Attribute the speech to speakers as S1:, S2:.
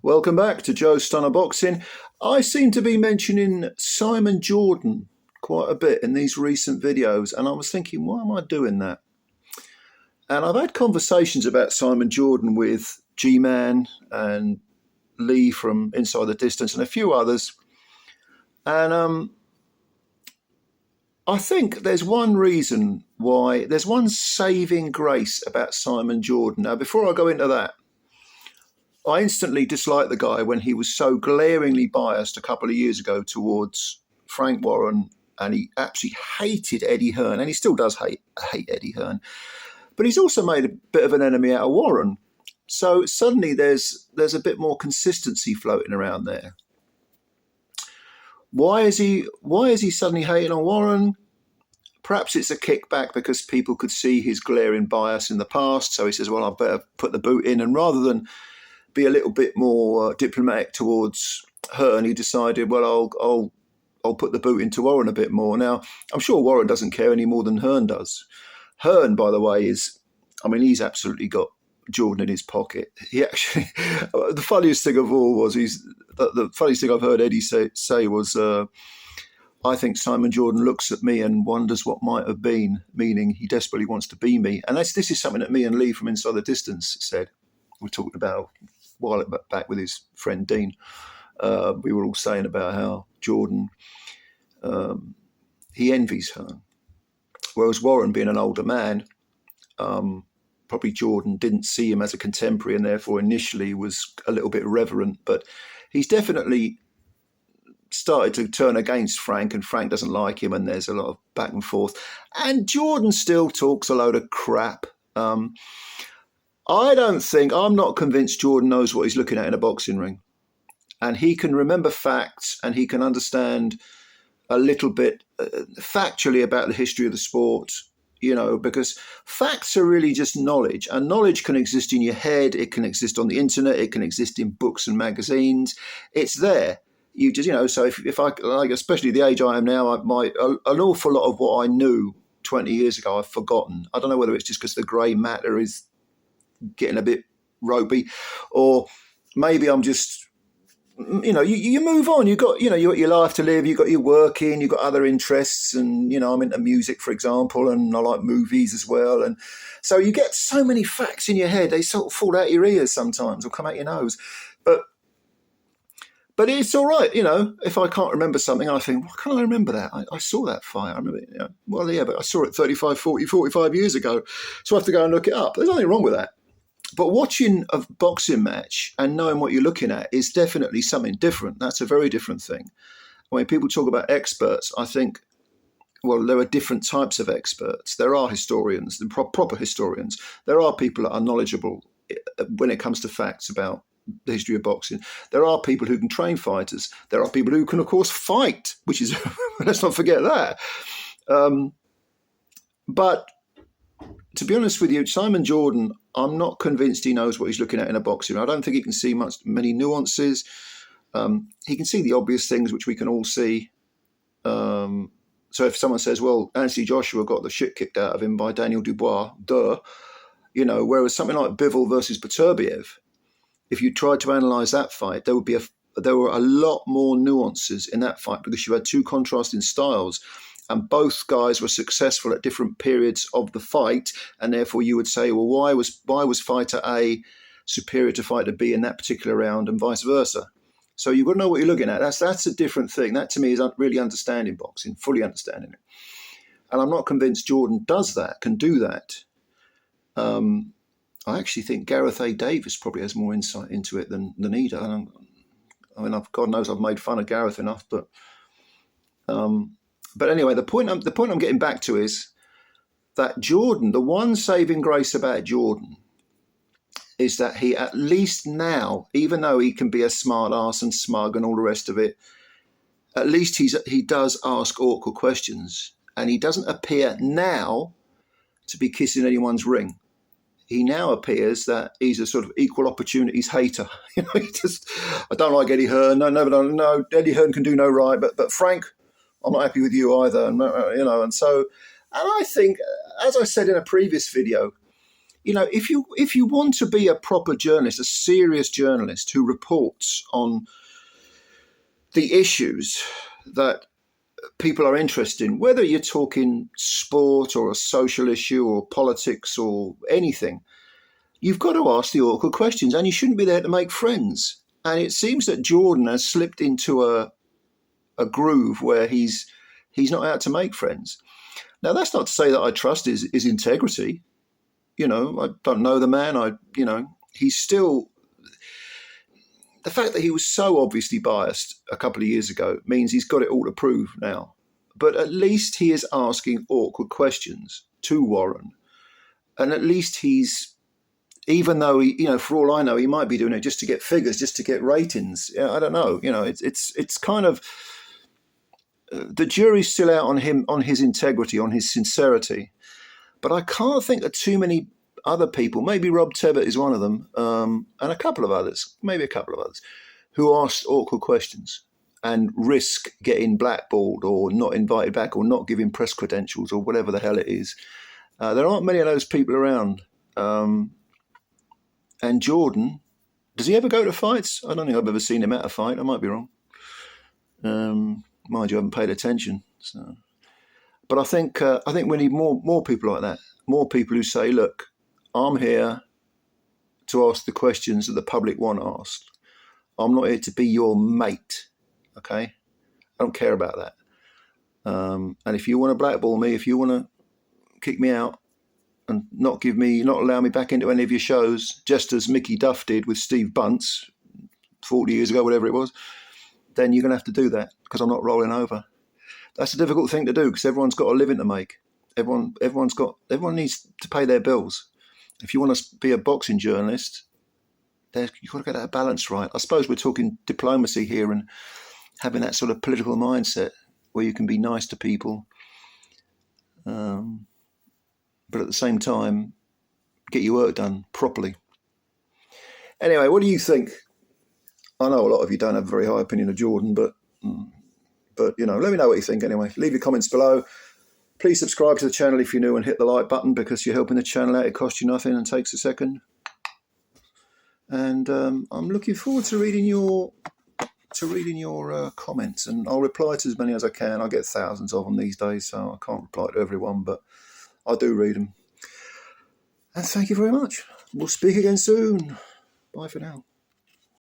S1: Welcome back to Joe Stunner Boxing. I seem to be mentioning Simon Jordan quite a bit in these recent videos, and I was thinking, why am I doing that? And I've had conversations about Simon Jordan with G-Man and Lee from Inside the Distance and a few others. And I think there's one reason why, there's one saving grace about Simon Jordan. Now, before I go into that, I instantly disliked the guy when he was so glaringly biased a couple of years ago towards Frank Warren, and he absolutely hated Eddie Hearn, and he still does hate Eddie Hearn. But he's also made a bit of an enemy out of Warren. So suddenly there's a bit more consistency floating around there. Why is he suddenly hating on Warren? Perhaps it's a kickback because people could see his glaring bias in the past. So he says, well, I better put the boot in. And rather than be a little bit more diplomatic towards Hearn, he decided, well, I'll put the boot into Warren a bit more. Now, I'm sure Warren doesn't care any more than Hearn does. Hearn, by the way, he's absolutely got Jordan in his pocket. He actually, the funniest thing of all was the funniest thing I've heard Eddie say was, I think Simon Jordan looks at me and wonders what might have been, meaning he desperately wants to be me. And this is something that me and Lee from Inside the Distance said. We talked about a while back with his friend Dean. We were all saying about how Jordan, he envies Hearn. Whereas Warren, being an older man, probably Jordan didn't see him as a contemporary and therefore initially was a little bit reverent. But he's definitely started to turn against Frank, and Frank doesn't like him, and there's a lot of back and forth. And Jordan still talks a load of crap. I'm not convinced Jordan knows what he's looking at in a boxing ring. And he can remember facts, and he can understand a little bit factually about the history of the sport, because facts are really just knowledge, and knowledge can exist in your head. It can exist on the internet. It can exist in books and magazines. It's there. You just, so if I, like, especially the age I am now, an awful lot of what I knew 20 years ago, I've forgotten. I don't know whether it's just because the grey matter is getting a bit ropey, or maybe I'm just, you move on. You got your life to live. You got your work in. You got other interests, and I'm into music, for example, and I like movies as well. And so you get so many facts in your head, they sort of fall out your ears sometimes, or come out your nose. But it's all right, if I can't remember something, I think, why can't I remember that? I saw that fight. I remember it. Well, yeah, but I saw it 35, 40, 45 years ago. So I have to go and look it up. There's nothing wrong with that. But watching a boxing match and knowing what you're looking at is definitely something different. That's a very different thing. When people talk about experts, I think, well, there are different types of experts. There are historians, proper historians. There are people that are knowledgeable when it comes to facts about the history of boxing. There are people who can train fighters. There are people who can, of course, fight, which is, let's not forget that. But to be honest with you, Simon Jordan, I'm not convinced he knows what he's looking at in a boxing. I don't think he can see many nuances. He can see the obvious things, which we can all see. So if someone says, well, Anthony Joshua got the shit kicked out of him by Daniel Dubois, whereas something like Bivol versus Beterbiev, if you tried to analyse that fight, there were a lot more nuances in that fight because you had two contrasting styles, and both guys were successful at different periods of the fight, and therefore you would say, well, why was fighter A superior to fighter B in that particular round, and vice versa? So you've got to know what you're looking at. That's a different thing. That to me is really understanding boxing, fully understanding it. And I'm not convinced Jordan does that, can do that. I actually think Gareth A. Davis probably has more insight into it than he does. God knows I've made fun of Gareth enough, but anyway, the point I'm getting back to is that Jordan, the one saving grace about Jordan is that he, at least now, even though he can be a smart ass and smug and all the rest of it, at least he does ask awkward questions, and he doesn't appear now to be kissing anyone's ring. He now appears that he's a sort of equal opportunities hater. I don't like Eddie Hearn. No, Eddie Hearn can do no right. But Frank, I'm not happy with you either. And I think, as I said in a previous video, if you want to be a proper journalist, a serious journalist who reports on the issues that people are interested in, whether you're talking sport or a social issue or politics or anything, you've got to ask the awkward questions, and you shouldn't be there to make friends. And it seems that Jordan has slipped into a groove where he's not out to make friends. Now, that's not to say that I trust his integrity. I don't know the man. He's still, the fact that he was so obviously biased a couple of years ago means he's got it all to prove now. But at least he is asking awkward questions to Warren. And at least he's, even though he, for all I know, he might be doing it just to get figures, just to get ratings. I don't know. It's kind of, the jury's still out on him, on his integrity, on his sincerity. But I can't think of too many other people, maybe Rob Tebbett is one of them, and a couple of others, who asked awkward questions and risk getting blackballed or not invited back or not giving press credentials or whatever the hell it is. There aren't many of those people around. And Jordan, does he ever go to fights? I don't think I've ever seen him at a fight. I might be wrong. Mind you, I haven't paid attention. So. But I think we need more people like that. More people who say, look, I'm here to ask the questions that the public want asked. I'm not here to be your mate, okay? I don't care about that. And if you want to blackball me, if you want to kick me out and not allow me back into any of your shows, just as Mickey Duff did with Steve Bunce 40 years ago, whatever it was, then you're going to have to do that because I'm not rolling over. That's a difficult thing to do because everyone's got a living to make. Everyone needs to pay their bills. If you want to be a boxing journalist, you've got to get that balance right. I suppose we're talking diplomacy here and having that sort of political mindset where you can be nice to people, but at the same time, get your work done properly. Anyway, what do you think? I know a lot of you don't have a very high opinion of Jordan, but let me know what you think anyway. Leave your comments below. Please subscribe to the channel if you're new and hit the like button because you're helping the channel out. It costs you nothing and takes a second. And I'm looking forward to reading your comments, and I'll reply to as many as I can. I get thousands of them these days, so I can't reply to everyone, but I do read them. And thank you very much. We'll speak again soon. Bye for now.